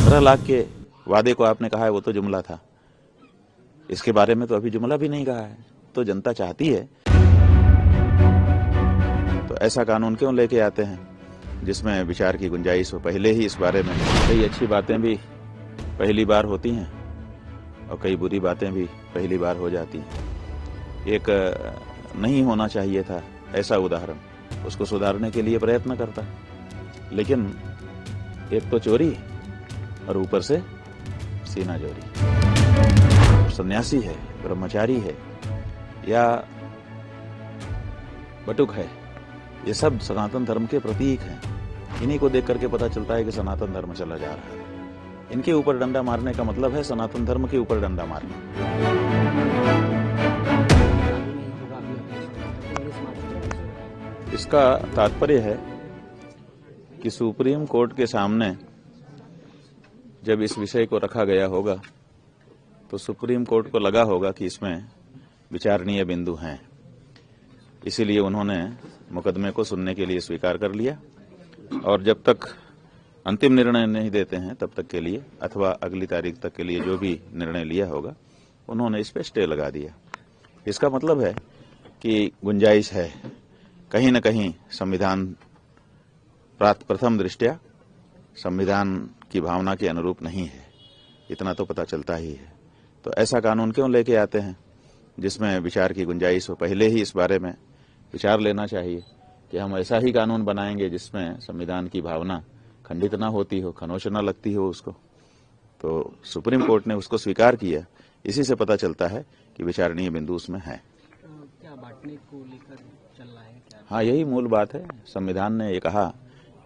15 लाख के वादे को आपने कहा है वो तो जुमला था, इसके बारे में तो अभी जुमला भी नहीं कहा है। तो जनता चाहती है तो ऐसा कानून क्यों लेके आते हैं जिसमें विचार की गुंजाइश हो। पहले ही इस बारे में कई अच्छी बातें भी पहली बार होती हैं और कई बुरी बातें भी पहली बार हो जाती हैं। एक नहीं होना चाहिए था ऐसा उदाहरण, उसको सुधारने के लिए प्रयत्न करता है, लेकिन एक तो चोरी और ऊपर से सीना चोरी। सन्यासी है, ब्रह्मचारी है या बटुक है, ये सब सनातन धर्म के प्रतीक हैं। इन्हीं को देख करके पता चलता है कि सनातन धर्म चला जा रहा है। इनके ऊपर डंडा मारने का मतलब है सनातन धर्म के ऊपर डंडा मारना। इसका तात्पर्य है कि सुप्रीम कोर्ट के सामने जब इस विषय को रखा गया होगा तो सुप्रीम कोर्ट को लगा होगा कि इसमें विचारणीय बिंदु हैं, इसीलिए उन्होंने मुकदमे को सुनने के लिए स्वीकार कर लिया और जब तक अंतिम निर्णय नहीं देते हैं तब तक के लिए अथवा अगली तारीख तक के लिए जो भी निर्णय लिया होगा उन्होंने इस पे स्टे लगा दिया। इसका मतलब है कि गुंजाइश है, कहीं न कहीं संविधान प्रथम दृष्टया संविधान की भावना के अनुरूप नहीं है, इतना तो पता चलता ही है। तो ऐसा कानून क्यों लेके आते हैं जिसमें विचार की गुंजाइश हो। पहले ही इस बारे में विचार लेना चाहिए कि हम ऐसा ही कानून बनाएंगे जिसमें संविधान की भावना खंडित ना होती हो, खनोश न लगती हो उसको। तो सुप्रीम कोर्ट ने उसको स्वीकार किया, इसी से पता चलता है कि विचारणीय बिंदु उसमें है। क्या बांटने को लेकर चल रहा है क्या? हाँ, यही मूल बात है। संविधान ने ये कहा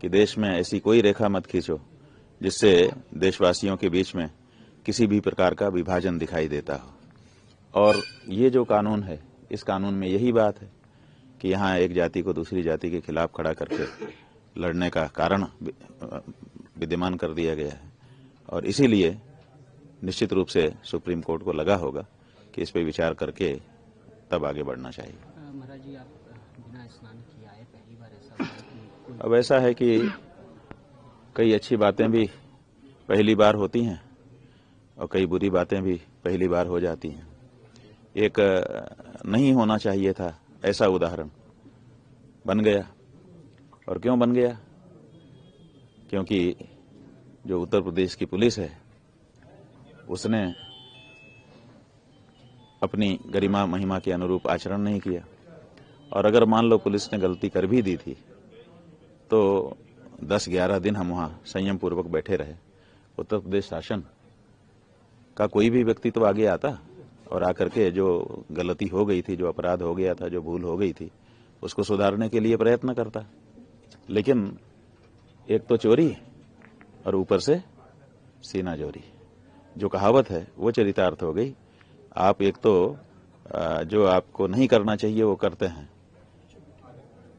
कि देश में ऐसी कोई रेखा मत खींचो जिससे देशवासियों के बीच में किसी भी प्रकार का विभाजन दिखाई देता हो। और ये जो कानून है, इस कानून में यही बात है कि यहाँ एक जाति को दूसरी जाति के खिलाफ खड़ा करके लड़ने का कारण विद्यमान कर दिया गया है और इसीलिए निश्चित रूप से सुप्रीम कोर्ट को लगा होगा कि इस पर विचार करके तब आगे बढ़ना चाहिए। महाराज जी, आप बिना स्नान किए आए, पहली बार ऐसा? अब ऐसा है कि कई अच्छी बातें भी पहली बार होती हैं और कई बुरी बातें भी पहली बार हो जाती हैं। एक नहीं होना चाहिए था ऐसा उदाहरण बन गया। और क्यों बन गया? क्योंकि जो उत्तर प्रदेश की पुलिस है उसने अपनी गरिमा महिमा के अनुरूप आचरण नहीं किया। और अगर मान लो पुलिस ने गलती कर भी दी थी तो 10-11 दिन हम वहां संयम पूर्वक बैठे रहे। उत्तर प्रदेश शासन का कोई भी व्यक्ति तो आगे आता और आकर के जो गलती हो गई थी, जो अपराध हो गया था, जो भूल हो गई थी, उसको सुधारने के लिए प्रयत्न करता। लेकिन एक तो चोरी और ऊपर से सीना चोरी, जो कहावत है वो चरितार्थ हो गई। आप एक तो जो आपको नहीं करना चाहिए वो करते हैं।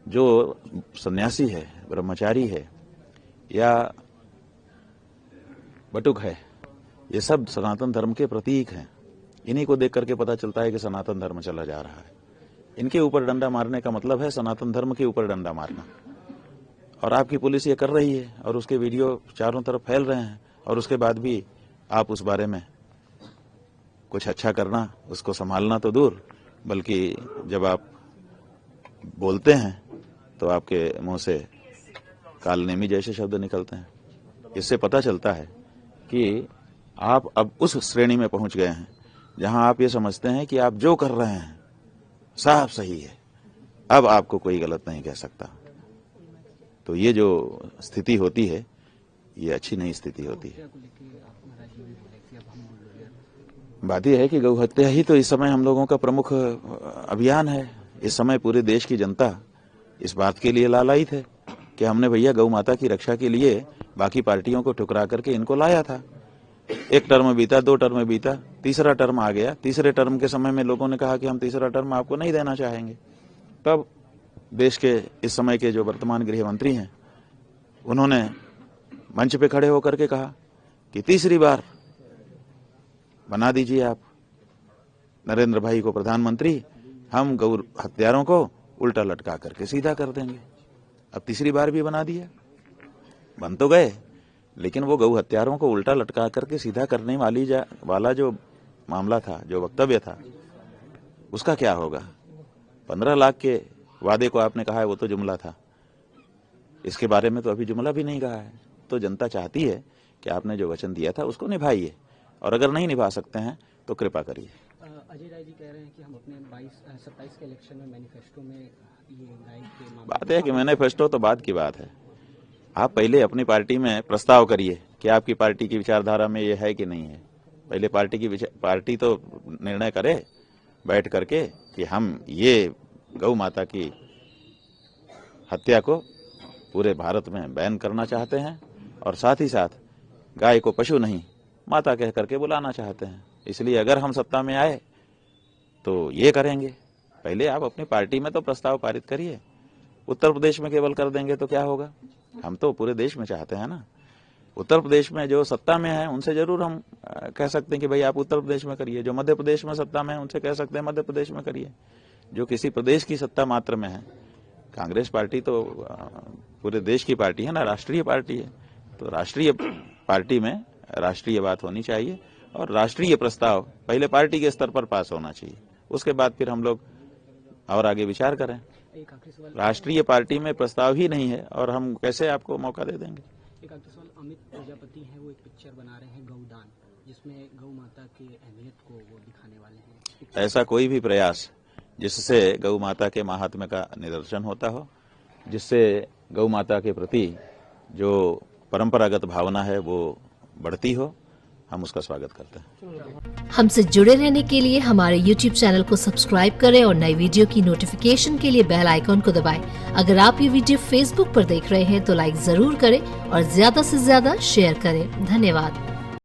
जो सन्यासी है, ब्रह्मचारी है या बटुक है, ये सब सनातन धर्म के प्रतीक हैं। इन्हीं को देख करके पता चलता है कि सनातन धर्म चला जा रहा है। इनके ऊपर डंडा मारने का मतलब है सनातन धर्म के ऊपर डंडा मारना। और आपकी पुलिस ये कर रही है और उसके वीडियो चारों तरफ फैल रहे हैं और उसके बाद भी आप उस बारे में कुछ अच्छा करना, उसको संभालना तो दूर, बल्कि जब आप बोलते हैं तो आपके मुंह से कालनेमी जैसे शब्द निकलते हैं। इससे पता चलता है कि आप अब उस श्रेणी में पहुंच गए हैं जहां आप ये समझते हैं कि आप जो कर रहे हैं साफ सही है, अब आपको कोई गलत नहीं कह सकता। तो ये जो स्थिति होती है ये अच्छी नहीं स्थिति होती है। बात यह है कि गौ हत्या ही तो इस समय हम लोगों का प्रमुख अभियान है। इस समय पूरे देश की जनता इस बात के लिए लालायित है कि हमने भैया गौ माता की रक्षा के लिए बाकी पार्टियों को ठुकरा करके इनको लाया था। एक टर्म बीता, 2 टर्म बीता, तीसरा टर्म आ गया। तीसरे टर्म के समय में लोगों ने कहा कि हम तीसरा टर्म आपको नहीं देना चाहेंगे। तब देश के इस समय के जो वर्तमान गृह मंत्री हैं उन्होंने मंच पे खड़े होकर के कहा कि तीसरी बार बना दीजिए आप नरेंद्र भाई को प्रधानमंत्री, हम गौ हत्यारों को उल्टा लटका करके सीधा कर देंगे। अब तीसरी बार भी बना दिया, बन तो गए लेकिन वो गौ हत्यारों को उल्टा लटका करके सीधा करने वाला जो मामला था, जो वक्तव्य था, उसका क्या होगा? 15 लाख के वादे को आपने कहा है वो तो जुमला था, इसके बारे में तो अभी जुमला भी नहीं कहा है। तो जनता चाहती है कि आपने जो वचन दिया था उसको निभाइए, और अगर नहीं निभा सकते हैं तो कृपा करिए। अजय राय जी कह रहे हैं कि हम अपने 27 के इलेक्शन में मैनिफेस्टो में ये गाय के मामले बात है कि मैनिफेस्टो तो बात की बात है। आप पहले अपनी पार्टी में प्रस्ताव करिए कि आपकी पार्टी की विचारधारा में ये है कि नहीं है। पहले पार्टी तो निर्णय करे बैठ करके कि हम ये गौ माता की हत्या को पूरे भारत में बैन करना चाहते हैं, और साथ ही साथ गाय को पशु नहीं माता कह करके बुलाना चाहते हैं। इसलिए अगर हम सत्ता में आए तो ये करेंगे। पहले आप अपनी पार्टी में तो प्रस्ताव पारित करिए। उत्तर प्रदेश में केवल कर देंगे तो क्या होगा? हम तो पूरे देश में चाहते हैं ना। उत्तर प्रदेश में जो सत्ता में है उनसे जरूर हम कह सकते हैं कि भाई आप उत्तर प्रदेश में करिए। जो मध्य प्रदेश में सत्ता में है उनसे कह सकते हैं मध्य प्रदेश में करिए। जो किसी प्रदेश की सत्ता मात्र में है, कांग्रेस पार्टी तो पूरे देश की पार्टी है ना, राष्ट्रीय पार्टी है। तो राष्ट्रीय पार्टी में राष्ट्रीय बात होनी चाहिए, और राष्ट्रीय प्रस्ताव पहले पार्टी के स्तर पर पास होना चाहिए, उसके बाद फिर हम लोग और आगे विचार करें। एक आखिरी सवाल, राष्ट्रीय पार्टी में प्रस्ताव ही नहीं है और हम कैसे आपको मौका दे देंगे? एक आखिरी सवाल, अमित प्रजापति हैं, वो एक पिक्चर बना रहे हैं गौदान, जिसमें गौ माता की अहमियत को वो दिखाने वाले हैं। ऐसा कोई भी प्रयास जिससे गौ माता के महात्म्य का निदर्शन होता हो, जिससे गौ माता के प्रति जो परंपरागत भावना है वो बढ़ती हो, हम उसका स्वागत करते हैं। हमसे जुड़े रहने के लिए हमारे YouTube चैनल को सब्सक्राइब करें और नई वीडियो की नोटिफिकेशन के लिए बेल आइकॉन को दबाएं। अगर आप ये वीडियो Facebook पर देख रहे हैं तो लाइक जरूर करें और ज्यादा से ज्यादा शेयर करें। धन्यवाद।